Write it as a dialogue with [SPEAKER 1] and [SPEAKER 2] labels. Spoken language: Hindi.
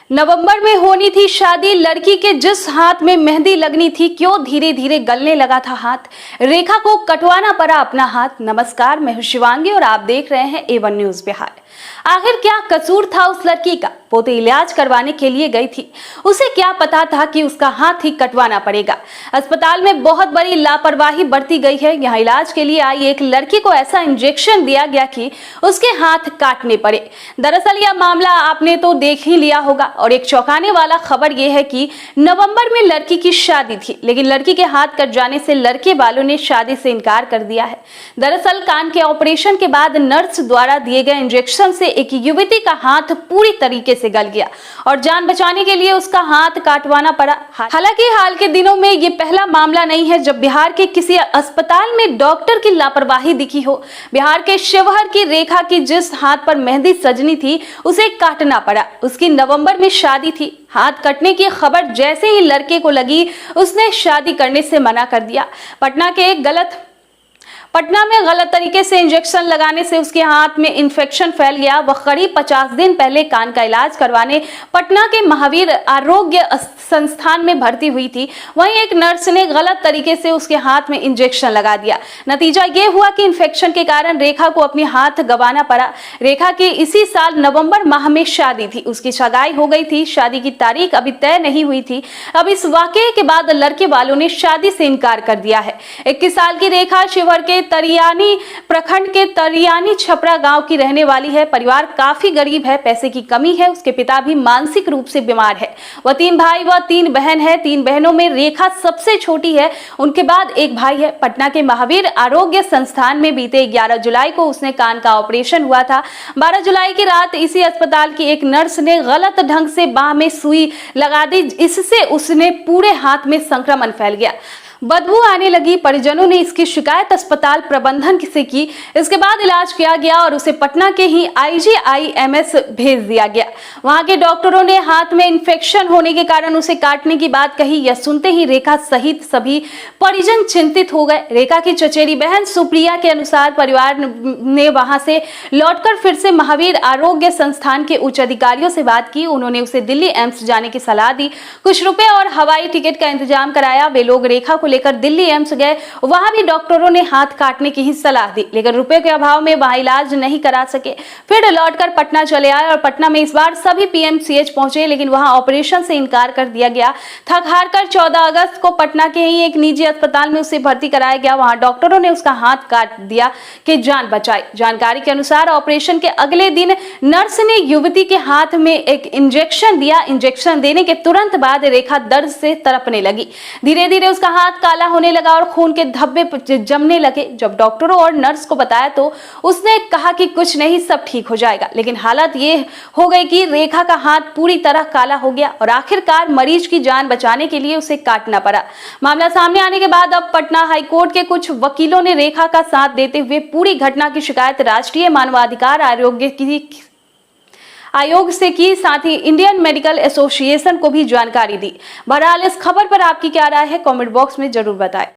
[SPEAKER 1] नवंबर में होनी थी शादी, लड़की के जिस हाथ में मेहंदी लगनी थी क्यों धीरे धीरे गलने लगा था हाथ। रेखा को कटवाना पड़ा अपना हाथ। नमस्कार, मैं हूं शिवांगी और आप देख रहे हैं A1 न्यूज बिहार। आखिर क्या कसूर था उस लड़की का? वो तो इलाज करवाने के लिए गई थी। उसे क्या पता था कि उसका हाथ ही कटवाना पड़ेगा। अस्पताल में बहुत बड़ी लापरवाही बरती गई है। यहाँ इलाज के लिए आई एक लड़की को ऐसा इंजेक्शन दिया गया कि उसके हाथ काटने पड़े। दरअसल यह मामला आपने तो देख ही लिया होगा और एक चौंकाने वाला खबर यह है कि नवंबर में लड़की की शादी थी, लेकिन लड़की के हाथ कट जाने से लड़के वालों ने शादी से इनकार कर दिया है। दरअसल कान के ऑपरेशन के बाद नर्स द्वारा दिए गए इंजेक्शन से एक युवती का हाथ पूरी तरीके से गल गया और जान बचाने के लिए उसका हाथ काटवाना पड़ा। हालांकि हाल के दिनों में ये पहला मामला नहीं है जब बिहार के किसी अस्पताल में डॉक्टर की लापरवाही दिखी हो। बिहार के शिवहर की रेखा की जिस हाथ पर मेहंदी सजनी थी उसे काटना पड़ा। उसकी नवंबर में शादी थी। हाथ कटने की खबर जैसे ही लड़के को लगी उसने शादी करने से मना कर दिया। पटना में गलत तरीके से इंजेक्शन लगाने से उसके हाथ में इंफेक्शन फैल गया। वह करीब 50 दिन पहले कान का इलाज करवाने पटना के महावीर आरोग्य संस्थान में भर्ती हुई थी। वहीं एक नर्स ने गलत तरीके से उसके हाथ में इंजेक्शन लगा दिया। नतीजा ये हुआ कि इंफेक्शन के कारण रेखा को अपने हाथ गंवाना पड़ा। रेखा की इसी साल नवंबर माह में शादी थी। उसकी सगाई हो गई थी। शादी की तारीख अभी तय नहीं हुई थी। अब इस वाकये के बाद लड़के वालों ने शादी से इनकार कर दिया है। 21 साल की रेखा शिवहर के तरियानी प्रखंड के तरियानी छपरा गांव की रहने वाली है। परिवार काफी गरीब है, पैसे की कमी है। उसके पिता भी मानसिक रूप से बीमार है। वह 3 भाई व 3 बहन है। 3 बहनों में रेखा सबसे छोटी है। उनके बाद एक भाई है। पटना के महावीर आरोग्य संस्थान में बीते 11 जुलाई को उसने कान का ऑपरेशन हुआ था। 12 जुलाई की रात इसी अस्पताल की एक नर्स ने गलत ढंग से बाह में सुई लगा दी। इससे उसने पूरे हाथ में संक्रमण फैल गया। बदबू आने लगी। परिजनों ने इसकी शिकायत अस्पताल प्रबंधन से की। इसके बाद इलाज किया गया और उसे पटना के ही IGIMS भेज दिया गया। वहां के डॉक्टरों ने हाथ में इंफेक्शन होने के कारण उसे काटने की बात कही। यह सुनते ही रेखा सहित सभी परिजन चिंतित हो गए। रेखा की चचेरी बहन सुप्रिया के अनुसार परिवार ने वहां से लौटकर फिर से महावीर आरोग्य संस्थान के उच्च अधिकारियों से बात की। उन्होंने उसे दिल्ली एम्स जाने की सलाह दी। कुछ रुपए और हवाई टिकट का इंतजाम कराया। वे लोग रेखा को लेकर दिल्ली एम्स गए। वहां भी डॉक्टरों ने हाथ काटने की ही सलाह दी, लेकिन रुपए के अभाव में वहां इलाज नहीं करा सके। फिर लौटकर पटना चले आए और पटना में इस बार सभी PMCH पहुंचे, लेकिन वहां ऑपरेशन से इनकार कर दिया गया। थक हार कर 14 अगस्त को पटना के ही एक निजी अस्पताल में उसे भर्ती कराया गया। वहां डॉक्टरों ने उसका हाथ काट दिया कि जान बचाई। जानकारी के अनुसार ऑपरेशन के अगले दिन नर्स ने युवती के हाथ में एक इंजेक्शन दिया। इंजेक्शन देने के तुरंत बाद रेखा दर्द से तड़पने लगी। धीरे धीरे उसका हाथ काला होने लगा और खून के धब्बे जमने लगे। जब डॉक्टरों और नर्स को बताया तो उसने कहा कि कुछ नहीं, सब ठीक हो जाएगा। लेकिन हालत ये हो गई कि रेखा का हाथ पूरी तरह काला हो गया और आखिरकार मरीज की जान बचाने के लिए उसे काटना पड़ा। मामला सामने आने के बाद अब पटना हाईकोर्ट के कुछ वकीलों ने रेखा का साथ देते हुए पूरी घटना की शिकायत राष्ट्रीय मानवाधिकार आयोग से की। साथ ही इंडियन मेडिकल एसोसिएशन को भी जानकारी दी। बहरहाल इस खबर पर आपकी क्या राय है, कमेंट बॉक्स में जरूर बताएं।